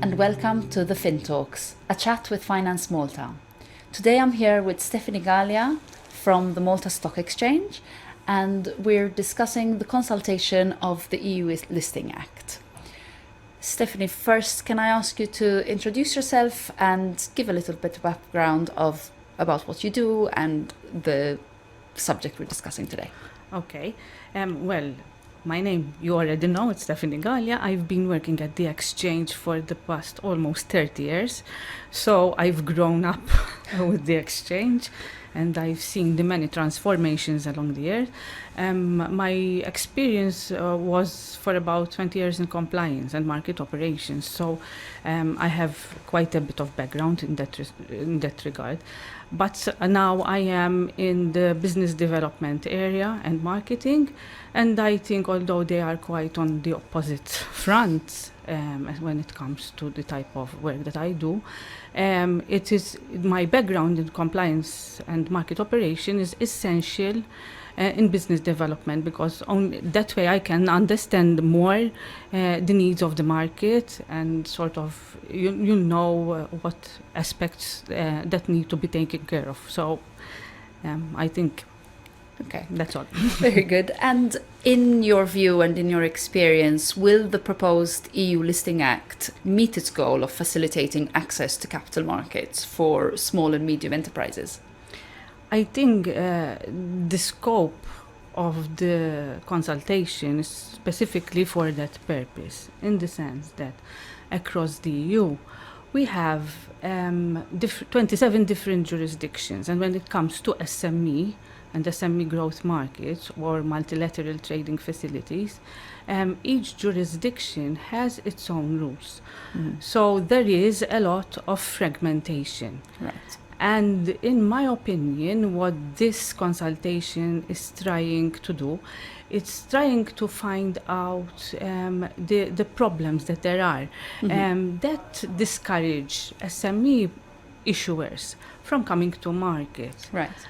and welcome to the Fin Talks, a chat with FinanceMalta. Today I'm here with Stephanie Galea from the Malta Stock Exchange, and we're discussing the consultation of the EU Listing Act. Stephanie, first, can I ask you to introduce yourself and give a little bit of background about what you do and the subject we're discussing today? Okay. My name, you already know, it's Stephanie Galea. I've been working at the exchange for the past almost 30 years. So I've grown up with the exchange and I've seen the many transformations along the years. My experience was for about 20 years in compliance and market operations. So I have quite a bit of background in that regard. But now I am in the business development area and marketing, and I think although they are quite on the opposite fronts when it comes to the type of work that I do, it is my background in compliance and market operation is essential in business development, because only that way I can understand more the needs of the market and sort of what aspects that need to be taken care of. So I think that's all. Very good. And in your view and in your experience, will the proposed EU Listing Act meet its goal of facilitating access to capital markets for small and medium enterprises? I think the scope of the consultation is specifically for that purpose, in the sense that across the EU we have 27 different jurisdictions, and when it comes to SME and SME growth markets or multilateral trading facilities, each jurisdiction has its own rules. So there is a lot of fragmentation. Right. And in my opinion, what this consultation is trying to do, it's trying to find out the problems that there are that discourage SME issuers from coming to market. Right.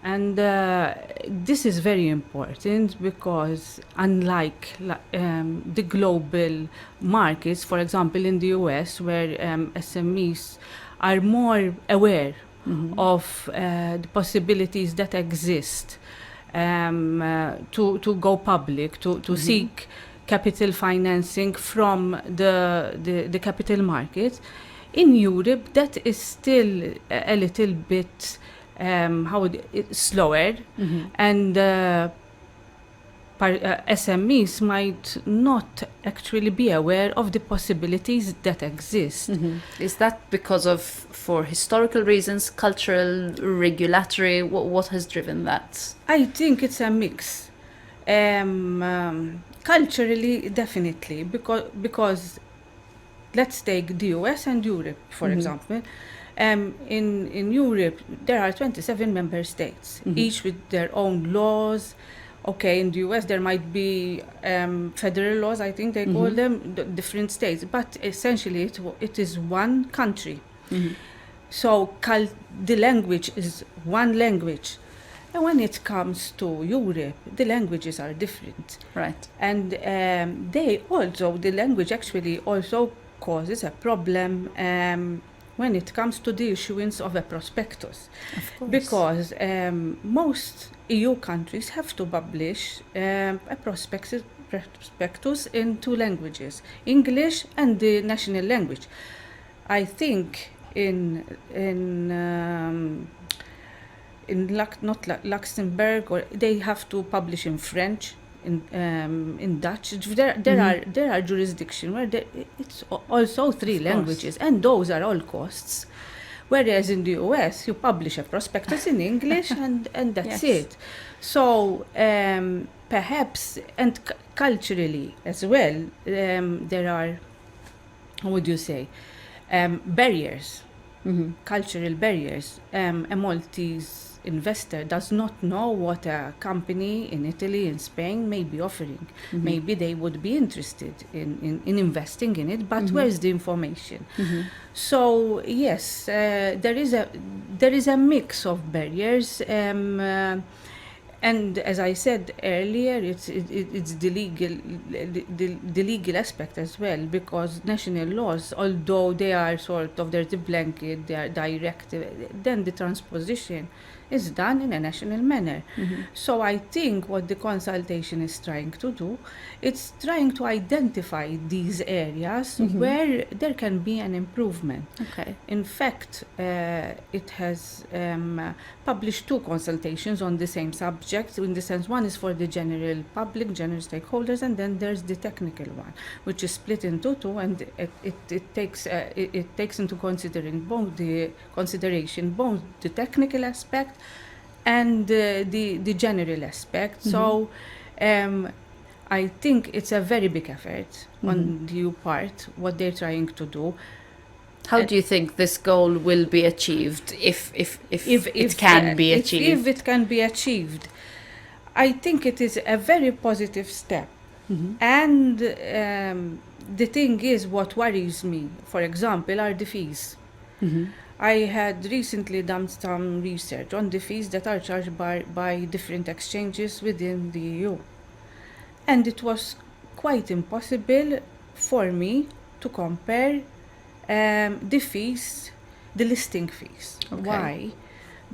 And this is very important because unlike the global markets, for example, in the US, where SMEs are more aware of the possibilities that exist to go public, to seek capital financing from the capital market. In Europe, that is still a little bit slower, and SMEs might not actually be aware of the possibilities that exist. Is that because of, for historical reasons, cultural, regulatory? What has driven that? I think it's a mix. Culturally, definitely, because let's take the US and Europe, for example. In Europe, there are 27 member states, each with their own laws. Okay, in the US there might be federal laws, I think they call them, different states, but essentially it is one country. So the language is one language. And when it comes to Europe, the languages are different. Right. And the language actually also causes a problem when it comes to the issuance of a prospectus. Of course. Because most EU countries have to publish a prospectus in two languages, English and the national language. I think in Luxembourg, or they have to publish in French, in Dutch. There are jurisdictions where it's also three languages, and those are all costs. Whereas in the US, you publish a prospectus in English and that's it. So perhaps, and culturally as well, there are, how would you say, barriers, cultural barriers. A Maltese investor does not know what a company in Italy, in Spain may be offering. Maybe they would be interested in investing in it, but where's the information? So yes, there is a mix of barriers, And as I said earlier, it's the legal aspect as well, because national laws, although they are sort of, there's a blanket, they are directive, then the transposition is done in a national manner. So I think what the consultation is trying to do, it's trying to identify these areas where there can be an improvement. Okay. In fact, it has published 2 consultations on the same subject. In the sense, one is for the general public, general stakeholders, and then there's the technical one, which is split into 2, and it takes into consideration both the technical aspect and the general aspect. So I think it's a very big effort on the EU part, what they're trying to do. How do you think this goal will be achieved, if it can be achieved? If it can be achieved, I think it is a very positive step. And the thing is, what worries me, for example, are the fees. I had recently done some research on the fees that are charged by different exchanges within the EU. And it was quite impossible for me to compare the fees, the listing fees. Okay. Why?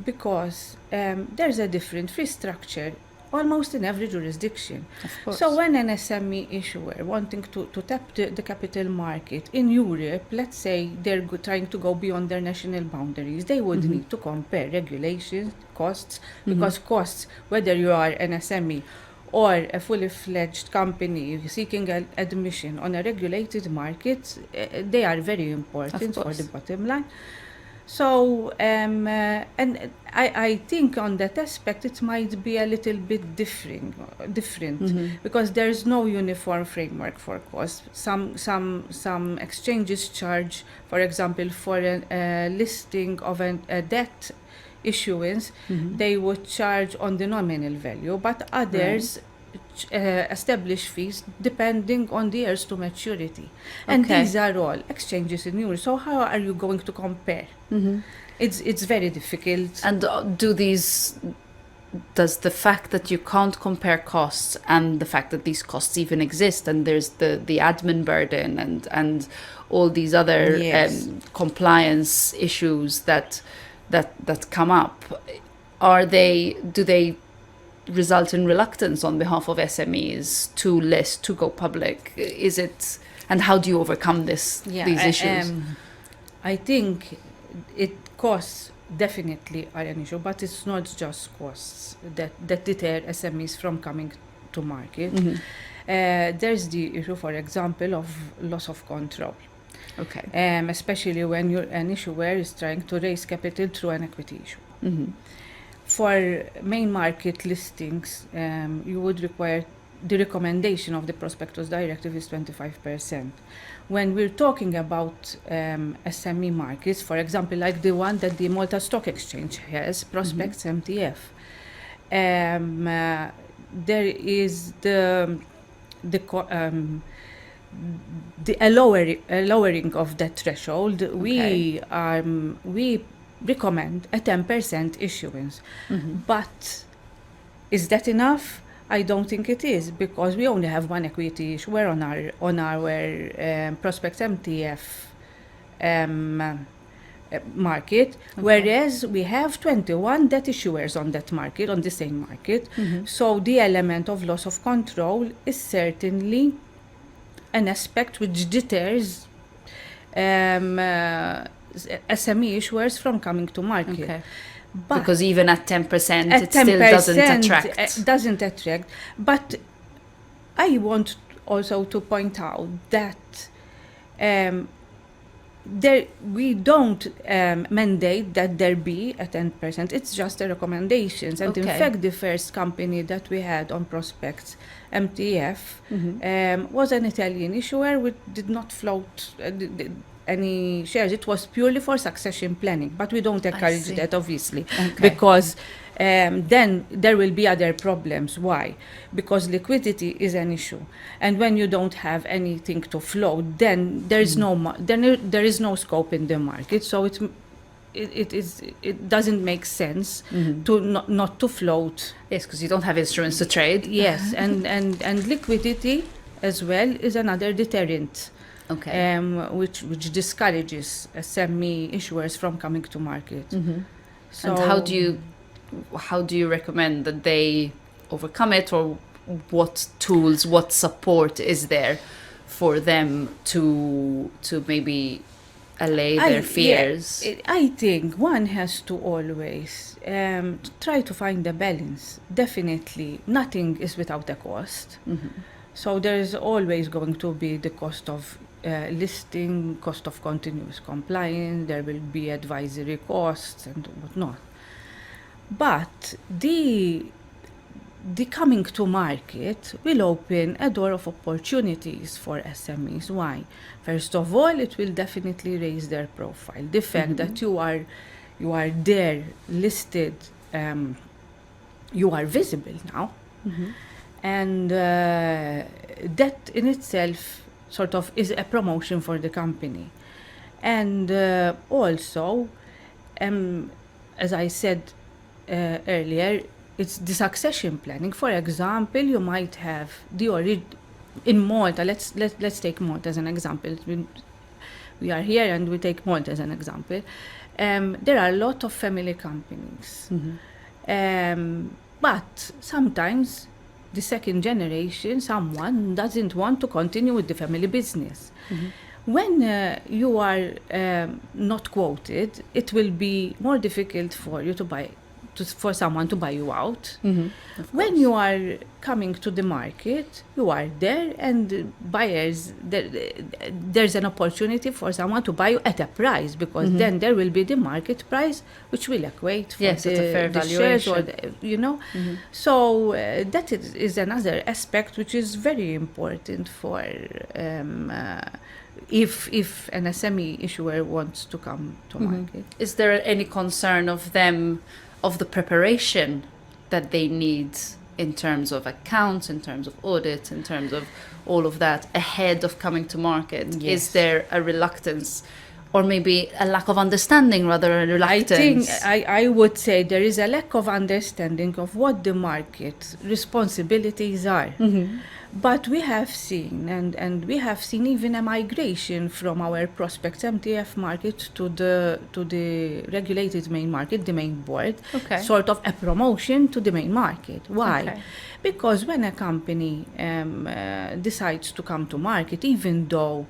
Because there's a different fee structure almost in every jurisdiction. Of course. So when an SME issuer wanting to tap the capital market in Europe, let's say they're trying to go beyond their national boundaries, they would need to compare regulations, costs, because costs, whether you are an SME or a fully fledged company seeking admission on a regulated market, they are very important for the bottom line. So, and I think on that aspect it might be a little bit different because there is no uniform framework for costs. Some exchanges charge, for example, for a listing of a debt issuance, they would charge on the nominal value, but others establish fees depending on the years to maturity. And these are all exchanges in euros. So how are you going to compare? It's very difficult. And does the fact that you can't compare costs and the fact that these costs even exist, and there's the admin burden and all these other compliance issues that come up, do they result in reluctance on behalf of SMEs to list, to go public? Is it, and how do you overcome these issues? I think costs definitely are an issue, but it's not just costs that deter SMEs from coming to market. There's the issue, for example, of loss of control. Okay. Especially when an issuer is trying to raise capital through an equity issue. For main market listings, you would require the recommendation of the prospectus directive is 25%. When we're talking about SME markets, for example, like the one that the Malta Stock Exchange has, Prospects MTF, there is a lowering of that threshold. We recommend a 10% issuance. But is that enough? I don't think it is, because we only have one equity issuer on our Prospects MTF market, whereas we have 21 debt issuers on that market, on the same market. So the element of loss of control is certainly an aspect which deters SME issuers from coming to market. Okay. But because even at 10%, it still doesn't attract. Doesn't attract. But I want also to point out that we don't mandate that there be a 10%. It's just a recommendations. And in fact, the first company that we had on Prospects, MTF, was an Italian issuer which did not float any shares. It was purely for succession planning, but we don't encourage that, obviously, because then there will be other problems. Why? Because liquidity is an issue, and when you don't have anything to float, then there is no scope in the market. So it doesn't make sense to not to float. Yes, because you don't have instruments to trade. Yes, and liquidity as well is another deterrent. Okay. Which discourages SME issuers from coming to market. So And how do you recommend that they overcome it, or what tools, what support is there for them to maybe allay their fears? I think one has to always try to find a balance. Definitely, nothing is without a cost. So there is always going to be the cost of listing, cost of continuous compliance, there will be advisory costs and whatnot. But the coming to market will open a door of opportunities for SMEs. Why? First of all, it will definitely raise their profile. The fact that you are there listed, you are visible now. And that in itself sort of is a promotion for the company. And also, as I said earlier, it's the succession planning. For example, you might have in Malta, let's take Malta as an example. We are here and we take Malta as an example. There are a lot of family companies. But sometimes the second generation, someone doesn't want to continue with the family business. When you are not quoted, it will be more difficult for you for someone to buy you out. When you are coming to the market, you are there, and buyers, there's an opportunity for someone to buy you at a price, because then there will be the market price, which will equate for Yes, it's a fair the shares, or valuation. So that is another aspect which is very important for if an SME issuer wants to come to market. Is there any concern of them, of the preparation that they need in terms of accounts, in terms of audit, in terms of all of that ahead of coming to market? Yes. Is there a reluctance, or maybe a lack of understanding rather than reluctance? I would say there is a lack of understanding of what the market responsibilities are. But we have seen, and we have seen even a migration from our prospects MTF market to the regulated main market, the main board, sort of a promotion to the main market. Why? Because when a company decides to come to market, even though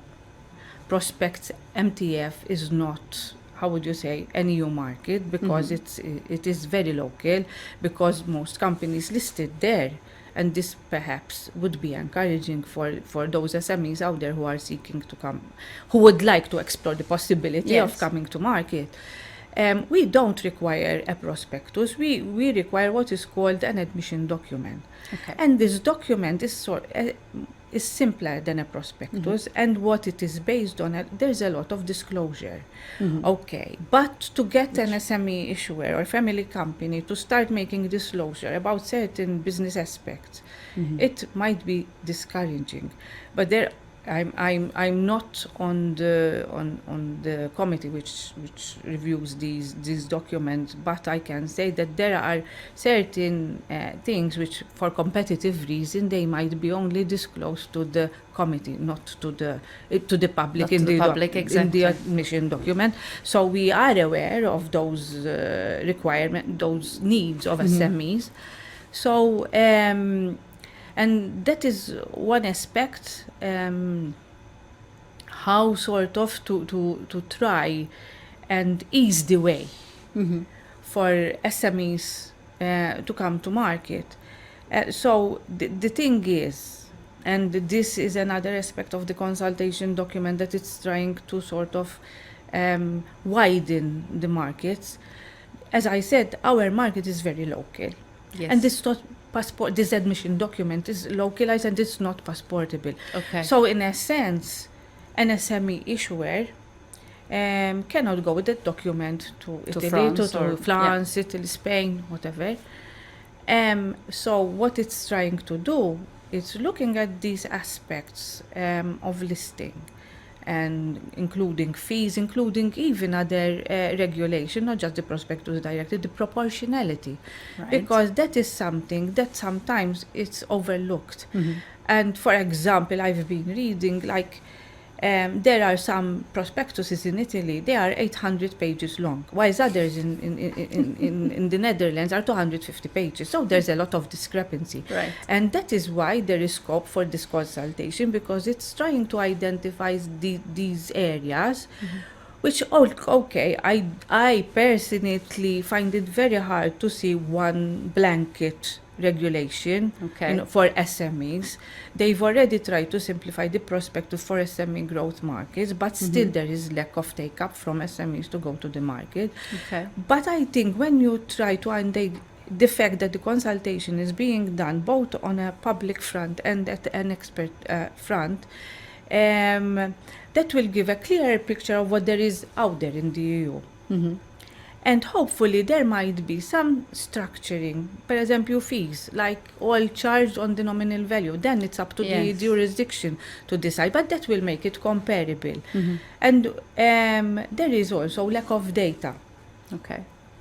prospects MTF is not, how would you say, an EU market, because it is very local, because most companies listed there. And this perhaps would be encouraging for those SMEs out there who are seeking to come, who would like to explore the possibility of coming to market. We don't require a prospectus. We require what is called an admission document. And this document is simpler than a prospectus, and what it is based on, there's a lot of disclosure. But to get an SME issuer or family company to start making disclosure about certain business aspects, it might be discouraging. But I'm not on the committee which reviews these documents, but I can say that there are certain things which, for competitive reason, they might be only disclosed to the committee, not to the public, in the admission document. So we are aware of those requirements, those needs of SMEs. So and that is one aspect, how sort of to try and ease the way for SMEs to come to market. So the thing is, and this is another aspect of the consultation document, that it's trying to sort of widen the markets. As I said, our market is very local. And this admission document is localized and it's not passportable. So in a sense, an SME issuer cannot go with that document to Italy, to France, Italy, Spain, whatever. So what it's trying to do is looking at these aspects of listing and including fees, including even other regulation, not just the prospectus directive, the proportionality, Right. because that is something that sometimes it's overlooked. Mm-hmm. And for example, I've been reading there are some prospectuses in Italy, they are 800 pages long, whilst others in the Netherlands are 250 pages. So there's a lot of discrepancy. Right. And that is why there is scope for this consultation, because it's trying to identify these areas, which, okay, I personally find it very hard to see one blanket regulation for SMEs. They've already tried to simplify the prospectus for SME growth markets, but still there is lack of take-up from SMEs to go to the market. Okay. But I think when you try to the fact that the consultation is being done both on a public front and at an expert front, that will give a clearer picture of what there is out there in the EU. And hopefully there might be some structuring, for example, fees, like all charged on the nominal value. Then it's up to the jurisdiction to decide, but that will make it comparable. And there is also lack of data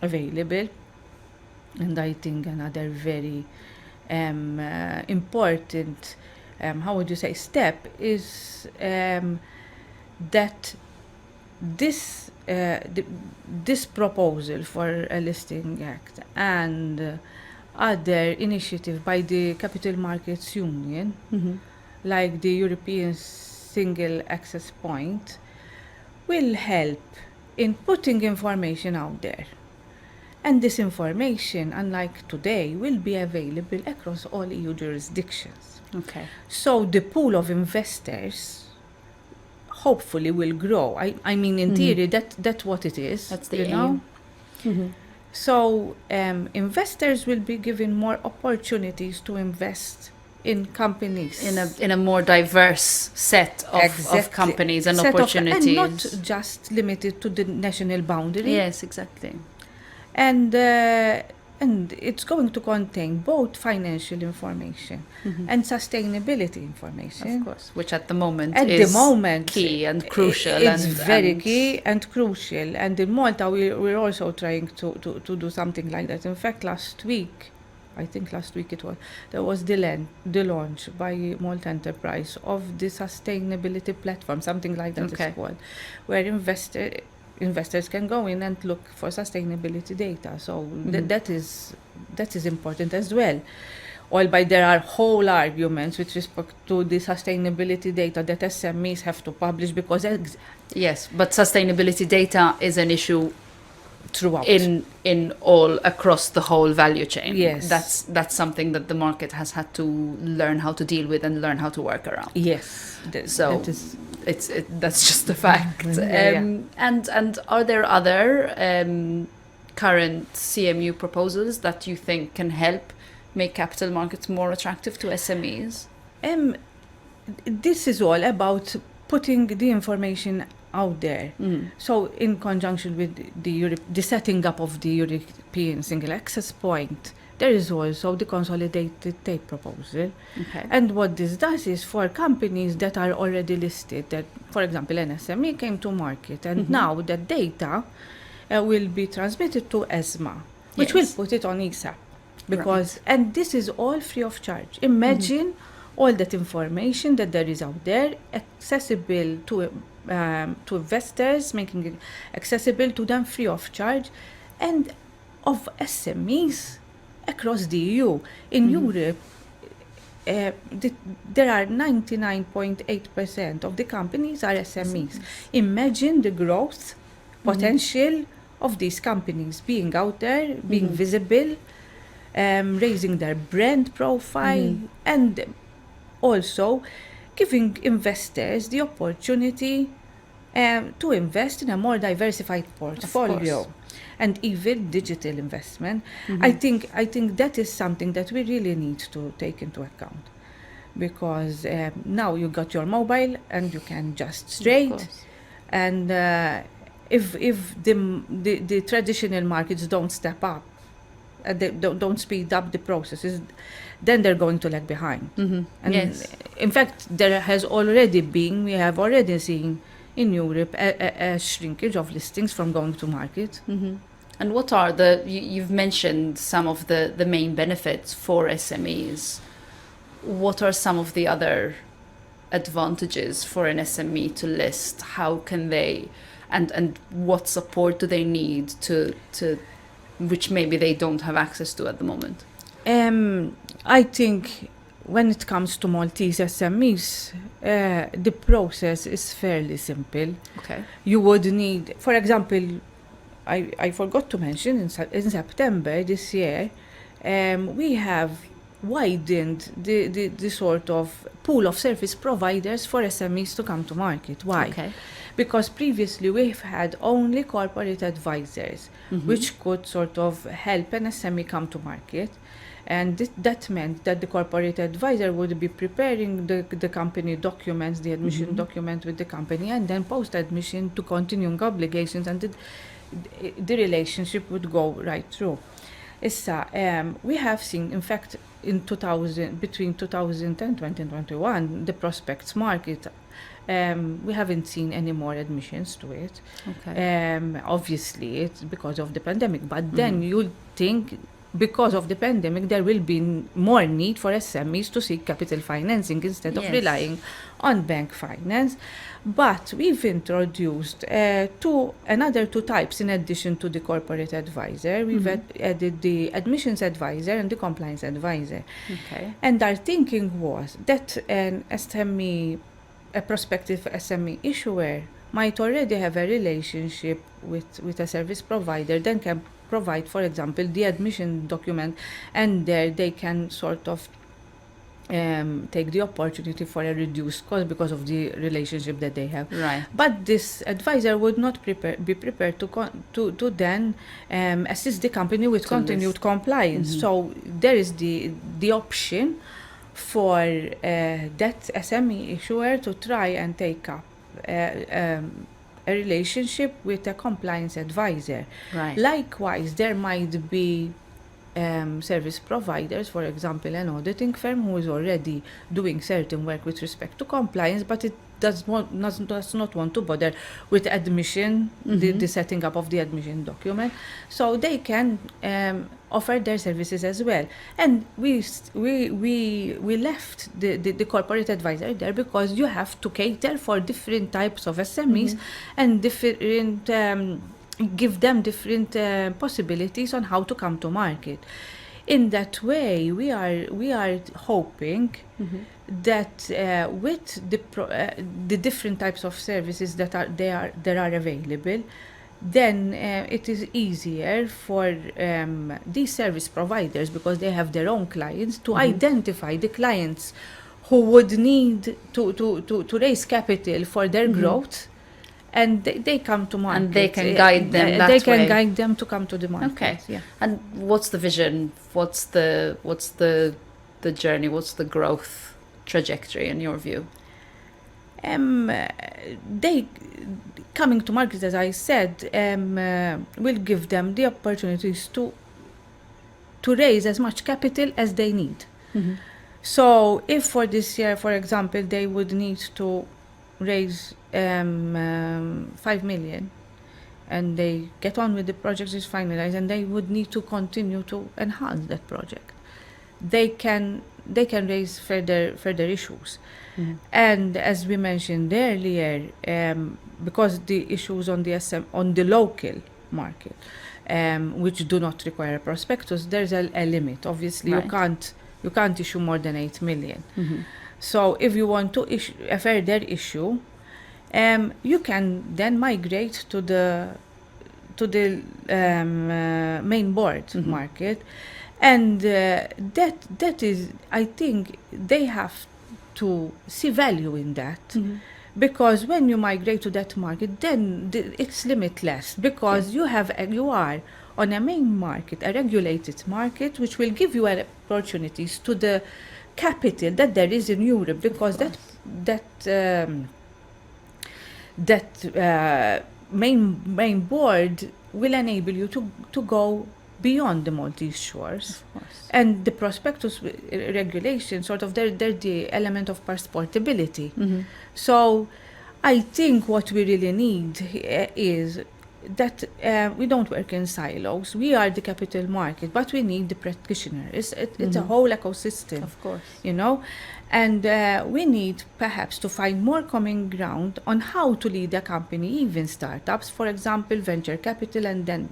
available. And I think another very important, how would you say, step is that this proposal for a listing act and other initiative by the Capital Markets Union, like the European Single Access Point, will help in putting information out there. And this information, unlike today, will be available across all EU jurisdictions. Okay. So the pool of investors hopefully will grow. I mean, in theory, that's what it is. That's the aim. So investors will be given more opportunities to invest in companies. In a more diverse set of companies and opportunities. And not just limited to the national boundary. Yes, exactly. And it's going to contain both financial information and sustainability information. Of course, which at the moment is key and crucial. It's very key and crucial. And in Malta, we're also trying to do something like that. In fact, last week there was the launch by Malta Enterprise of the sustainability platform, something like that is called, where investors can go in and look for sustainability data. So that is important as well. Albeit there are whole arguments with respect to the sustainability data that SMEs have to publish because yes, but sustainability data is an issue throughout in all across the whole value chain. Yes, that's something that the market has had to learn how to deal with and learn how to work around. Yes, that's just a fact. And are there other current CMU proposals that you think can help make capital markets more attractive to SMEs? This is all about putting the information out there. So in conjunction with the setting up of the European Single Access Point, there is also the consolidated tape proposal. And what this does is for companies that are already listed, that, for example, an SME came to market, and now the data will be transmitted to ESMA, which will put it on ESAP. And this is all free of charge. Imagine all that information that there is out there, accessible to investors, making it accessible to them free of charge, and of SMEs across the EU. In Europe, there are 99.8% of the companies are SMEs. Imagine the growth potential of these companies being out there, being visible, raising their brand profile, and also giving investors the opportunity to invest in a more diversified portfolio. And even digital investment. I think that is something that we really need to take into account, because now you got your mobile and you can just trade. And if the traditional markets don't step up, they don't speed up the processes, then they're going to lag behind. And in fact, we have already seen in Europe a shrinkage of listings from going to market. And what are you've mentioned some of the main benefits for SMEs. What are some of the other advantages for an SME to list? How can they, and what support do they need to which maybe they don't have access to at the moment? I think when it comes to Maltese SMEs, the process is fairly simple. Okay. You would need, for example, I forgot to mention in September this year, we have widened the sort of pool of service providers for SMEs to come to market. Why? Okay. Because previously we've had only corporate advisors, which could sort of help an SME come to market. And that meant that the corporate advisor would be preparing the company documents, the admission document with the company, and then post-admission to continuing obligations, and the relationship would go right through. We have seen, in fact, between 2010 and 2021, the prospects market, we haven't seen any more admissions to it. Okay. Obviously, it's because of the pandemic, but then you'd think because of the pandemic, there will be more need for SMEs to seek capital financing instead of relying on bank finance. But we've introduced another two types in addition to the corporate advisor. We've added the admissions advisor and the compliance advisor. Okay. And our thinking was that an SME, a prospective SME issuer, might already have a relationship with a service provider, then can provide, for example, the admission document, and there they can sort of take the opportunity for a reduced cost because of the relationship that they have. Right. But this advisor would not be prepared to then assist the company with continued compliance. So there is the option for that SME issuer to try and take up a relationship with a compliance advisor. Right. Likewise, there might be service providers, for example, an auditing firm who is already doing certain work with respect to compliance, but it does not want to bother with admission, the setting up of the admission document. So they can offer their services as well. And we left the corporate advisor there because you have to cater for different types of SMEs and different give them different possibilities on how to come to market. In that way, we are hoping that with the different types of services that are available, then it is easier for these service providers, because they have their own clients, to identify the clients who would need to raise capital for their growth. And they come to market. And they can guide them that They way. can guide them to come to the market. Okay. Yeah. And what's the vision? What's the journey? What's the growth trajectory in your view? They coming to market, as I said, will give them the opportunities to raise as much capital as they need. So if for this year, for example, they would need to raise 5 million, and they get on with the project is finalized, and they would need to continue to enhance that project, they can raise further issues. And as we mentioned earlier, because the issues on the local market, which do not require a prospectus, there's a limit. Obviously, Right. you can't issue more than 8 million. So if you want to issue a further issue, you can then migrate to the main board market, and that is, I think, they have to see value in that, because when you migrate to that market, then it's limitless, because you are on a main market, a regulated market, which will give you opportunities to the capital that there is in Europe, because that main board will enable you to go beyond the Maltese shores. And the prospectus regulation, sort of, they're the element of passportability. So I think what we really need is that we don't work in silos. We are the capital market, but we need the practitioner. It's a whole ecosystem, Of course. you know, and we need perhaps to find more common ground on how to lead a company, even startups, for example, venture capital, and then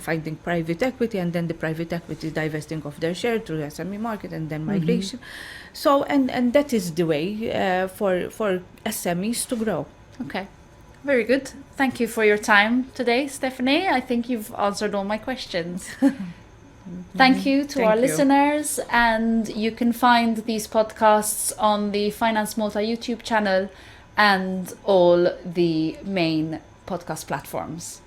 finding private equity, and then the private equity divesting of their share through the SME market, and then migration. So, and that is the way for SMEs to grow. Okay. Very good. Thank you for your time today, Stephanie. I think you've answered all my questions. Thank you to our listeners, and you can find these podcasts on the Finance Malta YouTube channel and all the main podcast platforms.